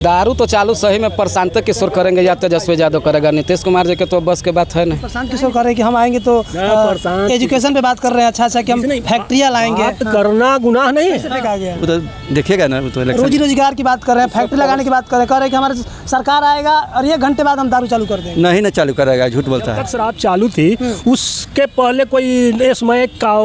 दारू तो चालू सही में प्रशांत किशोर करेंगे या तेजस्वी यादव करेगा। नीतीश कुमार जी के तो बस के बात है नहीं। प्रशांत किशोर कह रहे हैं कि हम आएंगे तो एजुकेशन पे बात कर रहे हैं, अच्छा कि हम फैक्ट्रियाँ लाएंगे। करना गुनाह नहीं है। कहा गया वो तो देखिएगा ना, वो तो रोजी रोजगार की बात कर रहे हैं, फैक्ट्री लगाने की बात कर रहे हैं, कह रहे हैं कि हमारे सरकार आएगा और 1 घंटे बाद हम दारू चालू कर देंगे। नहीं ना चालू करेगा, झूठ बोलता है। शराब चालू थी उसके पहले कोई इसमें का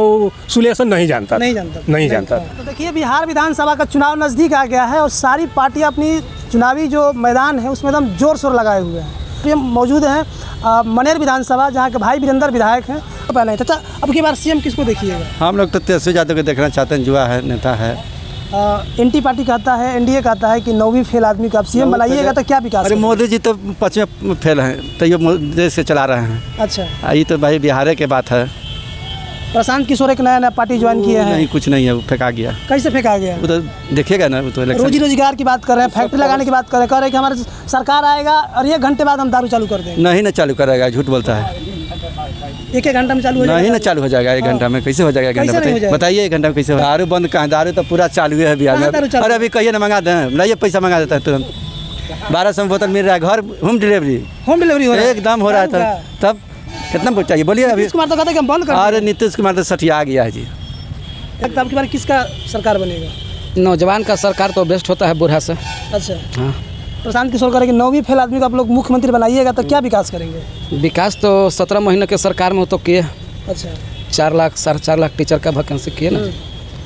सुलेशन नहीं जानता। तो देखिए बिहार विधानसभा का चुनाव नज़दीक आ गया है और सारी पार्टियां अपनी चुनावी जो मैदान है उसमें एकदम जोर शोर लगाए हुए हैं। ये मौजूद हैं मनेर विधानसभा, जहाँ के भाई वीरेंद्र विधायक हैं। तो पहले चाचा, अब की बार सीएम किसको देखिएगा? हम लोग तो तेजस्वी यादव को देखना चाहते हैं, जुआ है, नेता है। एनटी पार्टी कहता है, एनडीए कहता है कि 9वीं फेल आदमी को आप सीएम बनाइएगा तो क्या विकास? अरे मोदी जी तो 5वें फेल हैं, तो ये देश से चला रहे हैं। अच्छा, ये तो भाई बिहार के बात है। प्रशांत किशोर एक नया पार्टी ज्वाइन किए हैं। नहीं, कुछ नहीं है, वो फेंका गया। कैसे फेंका गया? वो तो देखिएगा ना, वो तो रोजी रोजगार की बात कर रहे हैं, फैक्ट्री लगाने की बात कर रहे हैं, कह रहे हैं कि हमारे सरकार आएगा और 1 घंटे बाद हम दारू चालू कर देंगे। नहीं ना चालू करेगा, झूठ बोलता है। 1 घंटा में चालू हो जाएगा? नहीं ना चालू हो जाएगा 1 घंटा में। कैसे हो जाएगा 1 घंटा में? बताइए 1 घंटा में कैसे? दारू बंद कहाँ? दारू तो पूरा चालू है बिहार में। अरे अभी कहिए ना, मंगा दें, लाइए, पैसा मंगा देता है तुरंत। 1200 बोतल मिल रहा है, घर होम डिलीवरी हो रहा है, एकदम हो रहा था। तब कितना चाहिए बोलिए? अभी नीतीश कुमार तो कहते हैं कि हम बंद कर। अरे नीतीश कुमार तो सठिया गया है जी। अब की बार किसका सरकार बनेगा? नौजवान का सरकार तो बेस्ट होता है बूढ़ा से। अच्छा, हाँ। प्रशांत किशोर कह रहे हैं कि 9वीं फेल आदमी को आप लोग मुख्यमंत्री बनाइएगा तो क्या विकास करेंगे? विकास तो 17 महीने के सरकार में तो किए। अच्छा, 4 लाख 4.5 लाख टीचर का वैकेंसी किए ना।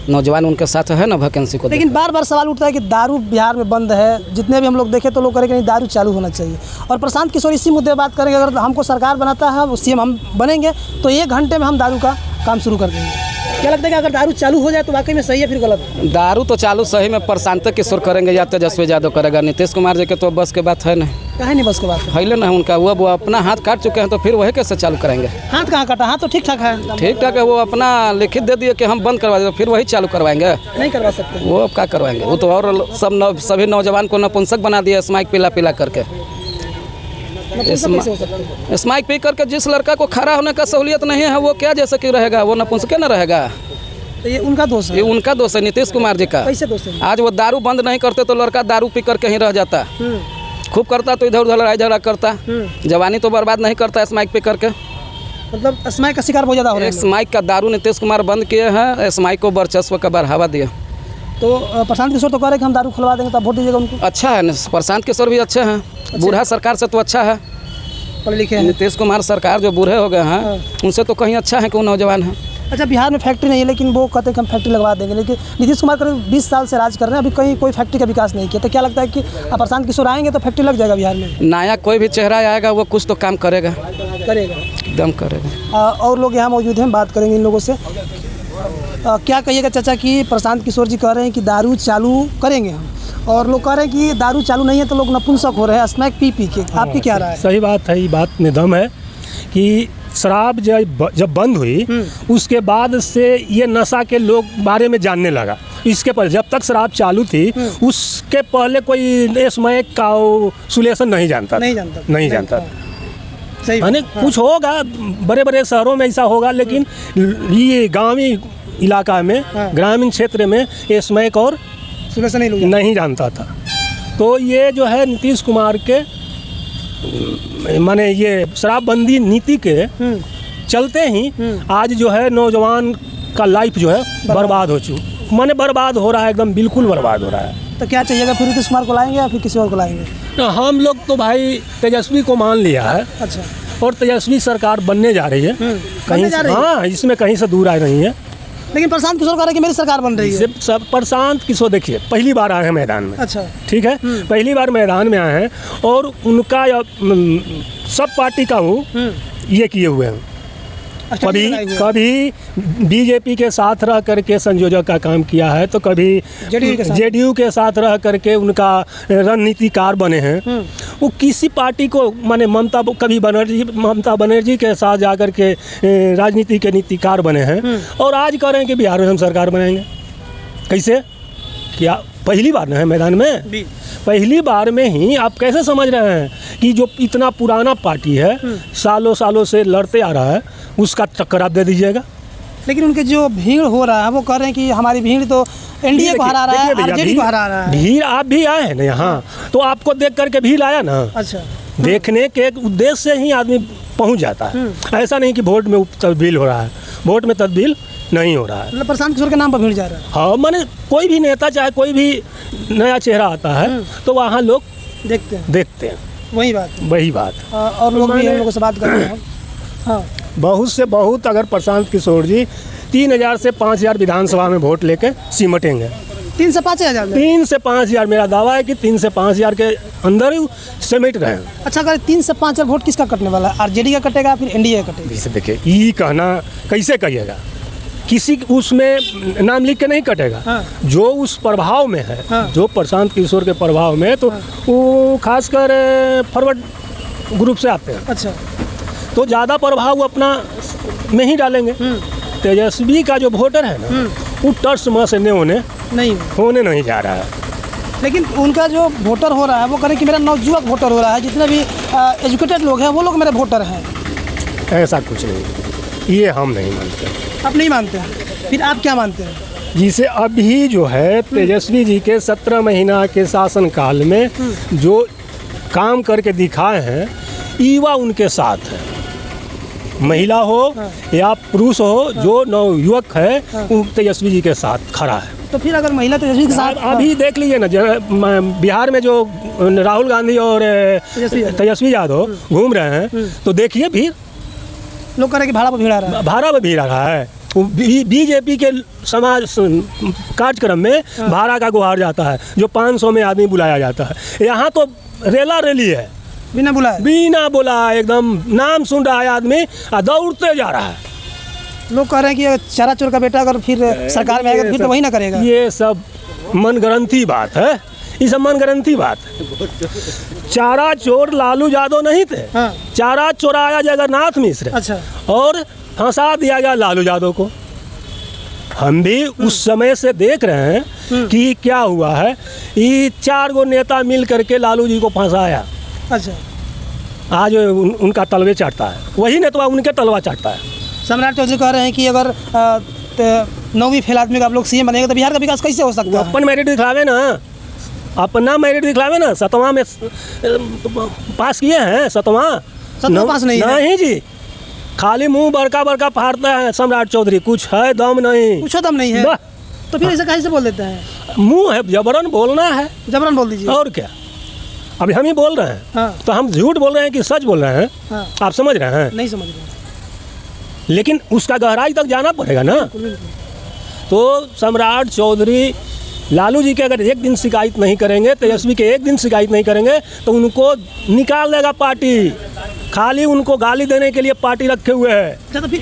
नौजवान उनके साथ है ना वैकेंसी को। लेकिन बार बार सवाल उठता है कि दारू बिहार में बंद है। जितने भी हम लोग देखे तो लोग कह रहे हैं कि नहीं, दारू चालू होना चाहिए। और प्रशांत किशोर इसी मुद्दे पर बात करेंगे, अगर हमको सरकार बनाता है, सीएम हम बनेंगे तो 1 घंटे में हम दारू का काम शुरू कर देंगे। क्या लगता है कि अगर दारू चालू हो जाए तो वाकई में सही है फिर गलत? दारू तो चालू सही में प्रशांत किशोर करेंगे या तेजस्वी यादव करेगा। नीतीश कुमार जी के तो बस के बात है नहीं। कहे नहीं बस के बात है ना उनका। वो अपना हाथ काट चुके हैं, तो फिर वही कैसे चालू करेंगे? हाथ कहाँ काटा? हाथ तो ठीक ठाक है। ठीक ठाक है, वो अपना लिखित दे दिए कि हम बंद करवा दें, फिर वही चालू करवाएंगे? नहीं करवा सकते। वो अब क्या करवाएंगे? वो तो और सभी नौजवान को नपुंसक बना दिया स्माइक पिला करके। स्माइक पी करके जिस लड़का को खड़ा होने का सहूलियत नहीं है, वो क्या जैसे कि रहेगा? वो नपुंसक न रहेगा। तो ये उनका दोष है? ये उनका दोष है, नीतीश कुमार जी का। कैसे दोष है? आज वो दारू बंद नहीं करते तो लड़का दारू पी करके ही रह जाता। खूब करता तो इधर उधर लड़ाई झगड़ा करता। जवानी तो बर्बाद नहीं करता स्माइक पी करके। मतलब स्माइक का शिकार बहुत ज़्यादा हो रहा है। स्माइक का दारू नीतीश कुमार बंद किए हैं, स्माइक को वर्चस्व का बढ़ावा दिया। तो प्रशांत किशोर तो कह रहे हैं कि हम दारू खुलवा देंगे, तो वोट दीजिएगा उनको। अच्छा है ना, प्रशांत किशोर भी अच्छे हैं। बूढ़ा सरकार से तो अच्छा है, पढ़े लिखे हैं। नीतीश कुमार सरकार जो बूढ़े हो गए हैं उनसे तो कहीं अच्छा है कि वो नौजवान है। अच्छा, बिहार में फैक्ट्री नहीं है, लेकिन वो कहते हैं कि हम फैक्ट्री लगवा देंगे। लेकिन नीतीश कुमार करीब 20 साल से राज कर रहे हैं, अभी कहीं कोई फैक्ट्री का विकास नहीं किया। तो क्या लगता है कि प्रशांत किशोर आएंगे तो फैक्ट्री लग जाएगा बिहार में? नया कोई भी चेहरा आएगा वो कुछ तो काम करेगा, एकदम करेगा। और लोग यहाँ मौजूद हैं, बात करेंगे इन लोगों से। क्या कहिएगा चाचा कि प्रशांत किशोर जी कह रहे हैं कि दारू चालू करेंगे हम, और लोग कह रहे हैं कि दारू चालू नहीं है तो लोग नपुंसक हो रहे हैं स्मैक पी के। आपकी क्या राय है? सही बात है, ये बात में दम है कि शराब जब बंद हुई उसके बाद से ये नशा के लोग बारे में जानने लगा। इसके पहले जब तक शराब चालू थी उसके पहले कोई स्मैक का सुलेशन नहीं जानता। सही है, कुछ होगा बड़े बड़े शहरों में ऐसा होगा, लेकिन ये गांवी इलाका में, ग्रामीण क्षेत्र में ये स्मैक और सुलेशन नहीं जानता था। तो ये जो है नीतीश कुमार के माने ये शराबबंदी नीति के चलते ही आज जो है नौजवान का लाइफ जो है बर्बाद हो चुका, माने बर्बाद हो रहा है, एकदम बिल्कुल बर्बाद हो रहा है। तो क्या चाहिएगा, फिर नीतीश कुमार को लाएंगे या फिर किसी और को लाएंगे? हम लोग तो भाई तेजस्वी को मान लिया है। अच्छा, और तेजस्वी सरकार बनने जा रही है कहीं से। हाँ, इसमें कहीं से दूर आ रही है। लेकिन प्रशांत किशोर कह रहे हैं कि मेरी सरकार बन रही है। सब प्रशांत किशोर देखिए पहली बार आए हैं मैदान में। अच्छा, ठीक है, पहली बार मैदान में आए हैं और उनका सब पार्टी का ये किए हुए हैं। कभी बीजेपी के साथ रह करके संयोजक का काम किया है, तो कभी जेडीयू के साथ रह करके उनका रणनीतिकार बने हैं। वो किसी पार्टी को माने ममता बनर्जी के साथ जाकर के राजनीति के नीतिकार बने हैं, और आज कह रहे हैं कि बिहार में हम सरकार बनाएंगे। कैसे? क्या पहली बार ना है मैदान में? पहली बार में ही आप कैसे समझ रहे हैं कि जो इतना पुराना पार्टी है, सालों सालों से लड़ते आ रहा है, उसका टक्कर आप दे दीजिएगा? लेकिन उनके जो भीड़ हो रहा है वो कह रहे हैं कि हमारी भीड़ तो एनडीए को हरा रहा है, आरजेडी को हरा रहा है। भीड़ आप भी आए हैं ना यहाँ, तो आपको देख करके भीड़ आया ना। अच्छा, देखने के एक उद्देश्य से ही आदमी पहुँच जाता है। ऐसा नहीं कि वोट में तब्दील हो रहा है, वोट में तब्दील नहीं हो रहा है। मतलब प्रशांत किशोर के नाम पर भीड़ जा रहा है। हाँ, माने कोई भी नेता चाहे कोई भी नया चेहरा आता है तो वहाँ लोग देखते हैं। वही बात। और लोग भी हम लोगों से बात करते हैं। हाँ, बहुत से बहुत अगर प्रशांत किशोर जी 3000 से 5000 विधानसभा में वोट लेके सिमटेंगे। 3 से 5000 में? 3 से 5000 मेरा दावा है कि 3 से 5000 के अंदर ही सिमट रहे हैं। अच्छा, अगर 3 से 5000 वोट किसका कटने वाला है? आरजेडी का कटेगा फिर एनडीए का कटेगा? जैसे देखिए, ये कहना कैसे कहिएगा, किसी उसमें नाम लिख के नहीं कटेगा। हाँ। जो उस प्रभाव में है, हाँ। जो प्रशांत किशोर के प्रभाव में, तो वो खासकर फॉरवर्ड ग्रुप से आते हैं। अच्छा, तो ज़्यादा प्रभाव वो अपना में ही डालेंगे। तेजस्वी का जो वोटर है ना, वो टर्स में से होने नहीं जा रहा है। लेकिन उनका जो वोटर हो रहा है वो करें कि मेरा नवयुवक वोटर हो रहा है, जितने भी एजुकेटेड लोग हैं वो लोग मेरे वोटर हैं। ऐसा कुछ नहीं, ये हम नहीं मानते। आप नहीं मानते हैं? फिर आप क्या मानते हैं? जिसे अभी जो है तेजस्वी जी के 17 महीना के शासनकाल में जो काम करके दिखाए हैं, युवा उनके साथ है। महिला हो या पुरुष हो, जो नवयुवक है वो तेजस्वी जी के साथ खड़ा है। तो फिर अगर महिला तेजस्वी के साथ, अभी देख लीजिए ना, बिहार में जो राहुल गांधी और तेजस्वी यादव घूम रहे हैं, तो देखिए फिर लोग कह रहे हैं कि भाड़ा पर भीड़ आ रहा है। भाड़ा पर भीड़ आ रहा है। बीजेपी के समाज कार्यक्रम में भाड़ा का गुहार जाता है, जो 500 में आदमी बुलाया जाता है। यहाँ तो रेला रेली है, बिना बुलाए एकदम नाम सुन रहा है आदमी और दौड़ते जा रहा है। लोग कह रहे हैं कि चारा चोर का बेटा अगर फिर सरकार में आएगा फिर तो वही ना करेगा। ये सब मनगढ़ंती बात है, ये सब मनगढ़ंती बात है। चारा चोर लालू यादव नहीं थे। हाँ। चारा चोराया जगन्नाथ मिश्र। अच्छा। और फंसा दिया गया लालू यादव को। हम भी उस समय से देख रहे हैं कि क्या हुआ है। ये 4 गो नेता मिल करके लालू जी को फंसाया। अच्छा, आज उनका तलवे चाटता है, वही नेता उनके तलवा चाटता है। सम्राट चौधरी कह रहे हैं कि अगर 9वीं फेल आदमी का आप लोग सीएम बनेंगे तो बिहार का विकास कैसे हो सकता है? अपन मेरिट दिखलावे ना, अपना मेरिट दिखलावे ना। 7वां में पास किए हैं, 7वां पास नहीं जी। खाली मुंह बड़का फाड़ता है सम्राट चौधरी, कुछ है दम नहीं, कुछ दम नहीं है। तो फिर ऐसे कैसे बोल देते हैं? मुंह है, जबरन बोलना है, जबरन बोल दीजिए। और क्या, अभी हम ही बोल रहे हैं। हाँ। तो हम झूठ बोल रहे हैं कि सच बोल रहे हैं? हाँ। आप समझ रहे हैं? नहीं समझ रहे, लेकिन उसका गहराई तक जाना पड़ेगा ना। तो सम्राट चौधरी लालू जी के अगर एक दिन शिकायत नहीं करेंगे, तेजस्वी के एक दिन शिकायत नहीं करेंगे, तो उनको निकाल देगा पार्टी। खाली उनको गाली देने के लिए पार्टी रखे हुए है। अच्छा, तो फिर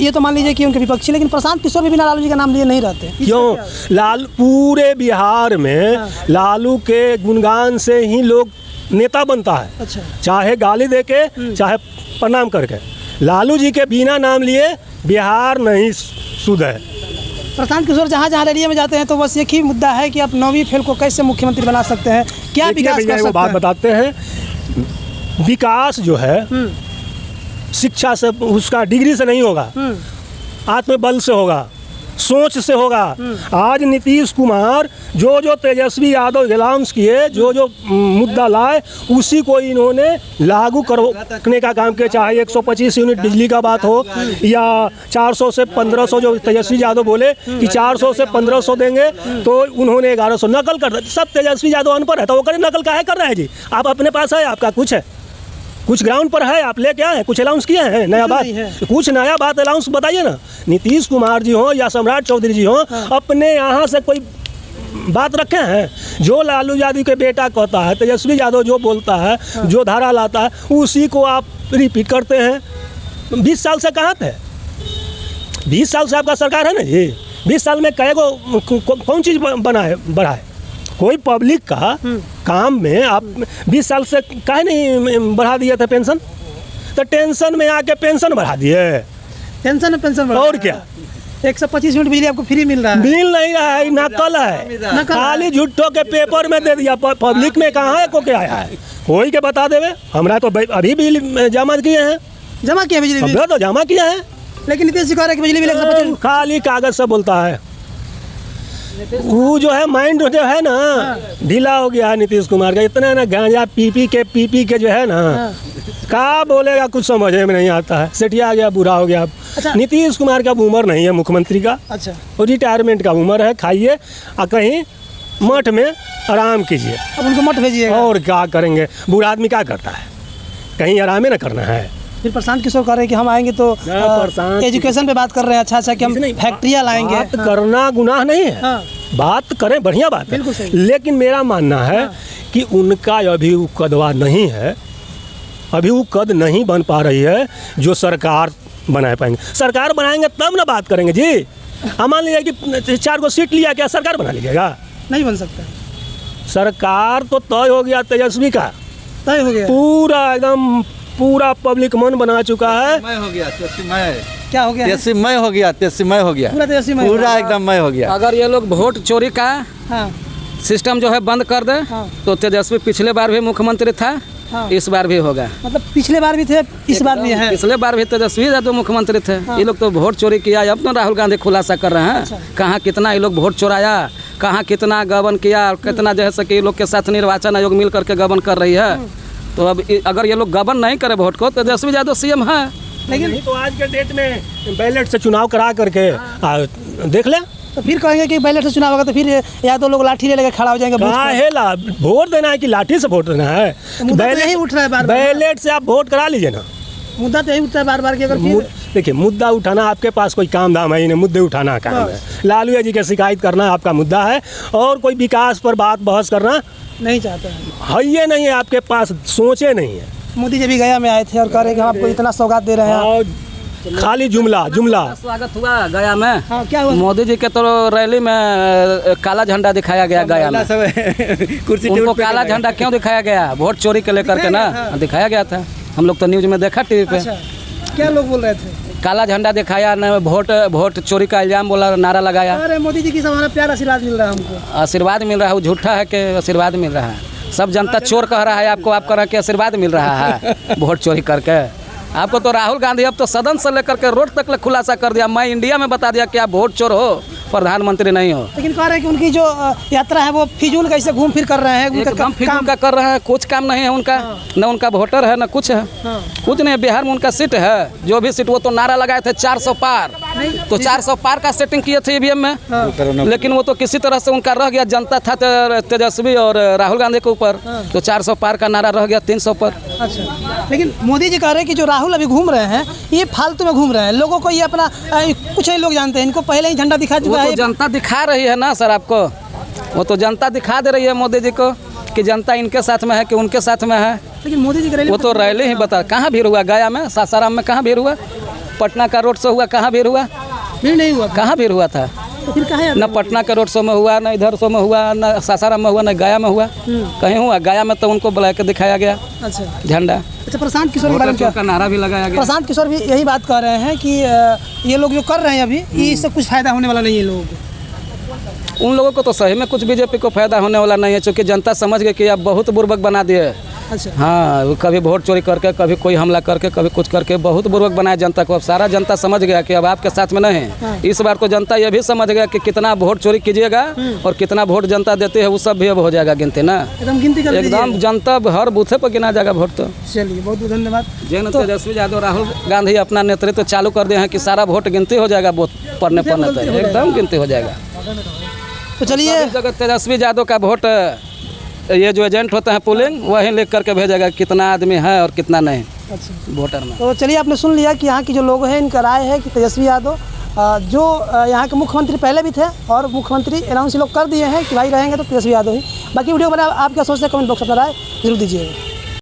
ये तो मान लीजिए कि उनके विपक्षी, लेकिन प्रशांत किशोर भी बिना लालू जी का नाम लिए नहीं रहते। क्यों? पूरे बिहार में लालू के गुणगान से ही लोग नेता बनता है। अच्छा। चाहे गाली दे के, चाहे प्रणाम करके। लालू जी के बिना नाम लिए बिहार नहीं शुद्ध है। प्रशांत किशोर जहाँ जहाँ रैली में जाते हैं तो बस एक ही मुद्दा है कि आप 9वीं फेल को कैसे मुख्यमंत्री बना सकते हैं, क्या विकास कर सकते हैं। बात बताते हैं, विकास जो है शिक्षा से, उसका डिग्री से नहीं होगा, आत्मबल से होगा, सोच से होगा। आज नीतीश कुमार जो तेजस्वी यादव अनाउंस किए, जो मुद्दा लाए, उसी को इन्होंने लागू करने का काम किया। चाहे 125 यूनिट बिजली का बात हो, या 400 से 1500 जो तेजस्वी यादव बोले कि 400 से 1500 देंगे, तो उन्होंने 1100 नकल कर दिया। सब तेजस्वी यादव अनपढ़ है तो वो करे नकल काहे कर रहे हैं जी? आप अपने पास है, आपका कुछ है, कुछ ग्राउंड पर है, आप लेके आए, कुछ अनाउंस किए हैं नया बात, कुछ नया बात अनाउंस बताइए ना। नीतीश कुमार जी हो या सम्राट चौधरी जी हो, अपने यहाँ से कोई बात रखे हैं? जो लालू यादव के बेटा कहता है, तेजस्वी यादव जो बोलता है, जो धारा लाता है, उसी को आप रिपीट करते हैं। 20 साल से कहाँ थे? 20 साल से आपका सरकार है ना जी। 20 साल में कौन चीज़ बढ़ा है? कोई पब्लिक का काम में आप 20 साल से काहे नहीं बढ़ा दिए थे पेंशन? तो टेंशन में आके पेंशन बढ़ा दिए। टेंशन में पेंशन बढ़ा, और क्या? 125 यूनिट बिजली आपको फ्री मिल रहा है। मिल नहीं रहा है, नकल है, खाली झूठों के पेपर में दे दिया। पब्लिक में कहाँ है को क्या आया है? कोई के बता देवे। हमरा तो अभी बिजली जमा किए हैं, जमा किया बिजली तो जमा किया है। लेकिन नीतीश जी कह रहे हैं कि बिजली बिल 125 खाली कागज से बोलता है। वो जो है माइंड जो है ना ढीला हो गया है नीतीश कुमार का। इतना ना गांजा पी के जो है ना क्या बोलेगा कुछ समझ में नहीं आता है। सेठिया गया, बुरा हो गया। अच्छा। नीतीश कुमार का उम्र नहीं है मुख्यमंत्री का। अच्छा। और रिटायरमेंट का उम्र है। खाइए और कहीं मठ में आराम कीजिए। अब उनको मत भेजिए। और क्या करेंगे, बूढ़ा आदमी क्या करता है, कहीं आराम ही ना करना है। फिर प्रशांत किशोर कह रहे हैं कि हम आएंगे तो एजुकेशन पे बात कर रहे हैं, अच्छा कि हम फैक्ट्रियाँ लाएंगे। बात करना गुनाह नहीं है। हाँ। बात करें, बढ़िया बात है। बिल्कुल सही। लेकिन मेरा मानना है कि उनका अभी वो कदवा नहीं है, अभी वो कद नहीं बन पा रही है जो सरकार बना पाएंगे। सरकार बनाएंगे तब ना बात करेंगे जी। हम मान लीजिए कि 4 को सीट लिया, क्या सरकार बना लीजिएगा? नहीं बन सकता। सरकार तो तय हो गया, तेजस्वी का तय हो गया, पूरा एकदम पूरा पब्लिक मन बना चुका है। मय हो गया, तेजस्वी क्या हो गया? मय हो गया, तेजस्वी मय हो गया, पूरा तेजस्वी मय, पूरा एकदम मय हो गया। अगर ये लोग वोट चोरी का हाँ। सिस्टम जो है बंद कर दे हाँ। तो तेजस्वी पिछले बार भी मुख्यमंत्री था। हाँ। इस बार भी होगा। मतलब पिछले बार भी थे, इस बार भी है। पिछले बार भी तेजस्वी यादव मुख्यमंत्री थे। ये लोग तो वोट चोरी किया। अब तो राहुल गांधी खुलासा कर रहे हैं। अच्छा। कहाँ कितना ये लोग वोट चोराया, कहाँ कितना गबन किया, और कितना जैसे कि ये लोग के साथ निर्वाचन आयोग मिल करके गबन कर रही है। तो अब अगर ये लोग गबन नहीं करे वोट को, तेजस्वी यादव सीएम है। लेकिन तो आज के डेट में बैलेट से चुनाव करा करके देख ले। तो फिर कहेंगे कि बैलेट से चुनाव होगा तो फिर या तो लोग लाठी ले लेकर खड़ा हो जाएंगे। वोट देना है कि लाठी से वोट देना है? मुद्दा तो यही उठ रहा है बार बार। बैलेट से आप वोट करा लीजिए ना। मुद्दा तो यही उठता है बार बार कि अगर फिर देखिए, मुद्दा उठाना आपके पास कोई काम धाम है ही नहीं। मुद्दे उठाना काम है। लालू जी की शिकायत करना आपका मुद्दा है, और कोई विकास पर बात बहस करना नहीं चाहते हैं। है ये नहीं है आपके पास, सोचे नहीं है। मोदी जी भी गया में आए थे और कह रहे हैं कि हम आपको इतना सौगात दे रहे हैं। और खाली जुमला स्वागत हुआ गया में। हाँ, क्या हुआ? मोदी जी के तो रैली में काला झंडा दिखाया गया गया में। कुर्सी उनको काला झंडा क्यों दिखाया गया? वोट चोरी के लेकर के ना दिखाया गया था। हम लोग तो न्यूज में देखा टीवी पे। अच्छा, क्या लोग बोल रहे थे? काला झंडा दिखाया न, वोट चोरी का इल्जाम बोला, नारा लगाया। अरे मोदी जी की हमारा प्यार आशीर्वाद मिल रहा है हमको। आशीर्वाद मिल रहा है, वो झूठा है कि आशीर्वाद मिल रहा है। सब जनता चोर कह रहा है आपको, आप कह रहे हैं कि आशीर्वाद मिल रहा है वोट चोरी करके। आपको तो राहुल गांधी अब तो सदन से लेकर के रोड तक खुलासा कर दिया। मैं इंडिया में बता दिया कि आप वोट चोर हो, प्रधानमंत्री नहीं हो। लेकिन कह रहे हैं कि उनकी जो यात्रा है वो फिजूल कैसे घूम फिर कर रहे हैं। एकदम फिजूल का कर रहे हैं। कुछ काम नहीं है उनका, न उनका वोटर है न कुछ है। कुछ नहीं। बिहार में उनका सीट है, जो भी सीट, वो तो नारा लगाए थे 400 पार। तो 400 पार का सेटिंग किए थे ईवीएम में। लेकिन वो तो किसी तरह से उनका रह गया। जनता था तेजस्वी और राहुल गांधी के ऊपर, तो 400 पार का नारा रह गया 300 पर। अच्छा, लेकिन मोदी जी कह रहे हैं कि जो राहुल अभी घूम रहे हैं ये फालतू में घूम रहे हैं। लोगों को ये अपना कुछ ही लोग जानते हैं, इनको पहले ही झंडा दिखा चुका है। वो तो जनता दिखा रही है ना सर आपको। वो तो जनता दिखा दे रही है मोदी जी को कि जनता इनके साथ में है कि उनके साथ में है। लेकिन मोदी जी वो तो रैली ही बता। कहाँ भीड़ हुआ? गया में, सासाराम में कहाँ भीड़ हुआ? पटना का रोड शो हुआ, कहाँ भीड़ हुआ? भीड़ नहीं हुआ। कहाँ भीड़ हुआ था? तो फिर कहाँ? न पटना के रोड शो में हुआ, न इधर शो में हुआ, न सासाराम में हुआ, न गया में हुआ। कहीं हुआ? गया में तो उनको बुला के दिखाया गया अच्छा झंडा। अच्छा, प्रशांत किशोर के बारे में का नारा भी लगाया गया। प्रशांत किशोर भी यही बात कह रहे हैं कि ये लोग जो कर रहे हैं अभी, इससे कुछ फायदा होने वाला नहीं है लोगों को। उन लोगों को तो सही में कुछ बीजेपी को फायदा होने वाला नहीं है, क्योंकि जनता समझ गई कि अब बहुत बुर्बक बना दिए। अच्छा। हाँ, कभी वोट चोरी करके, कभी कोई हमला करके, कभी कुछ करके बहुत बुर्बक बनाया जनता को। अब सारा जनता समझ गया कि अब आपके साथ में नहीं है। हाँ। इस बार तो जनता ये भी समझ गया कि कितना वोट चोरी कीजिएगा और कितना वोट जनता देती है, वो सब भी अब हो जाएगा गिनती ना। एकदम गिनती कर लीजिए। एकदम जनता हर बूथे पर गिना जाएगा वोट। तो चलिए, बहुत बहुत धन्यवाद। जैन तेजस्वी यादव राहुल गांधी अपना नेतृत्व चालू कर दिए हैं कि सारा वोट गिनती हो जाएगा। वोट पढ़ने तक एकदम गिनती हो जाएगा। तो चलिए, जगह तेजस्वी यादव का वोट, ये जो एजेंट होते हैं पोलिंग, वही लिख करके भेजेगा कितना आदमी है और कितना नहीं वोटर में। तो चलिए, आपने सुन लिया कि यहाँ के जो लोग हैं इनका राय है कि तेजस्वी यादव जो यहाँ के मुख्यमंत्री पहले भी थे और मुख्यमंत्री अनाउंस लोग कर दिए हैं कि भाई रहेंगे तो तेजस्वी यादव ही। बाकी वीडियो में आप क्या सोचते हैं, कमेंट बॉक्स में राय जरूर दीजिएगा।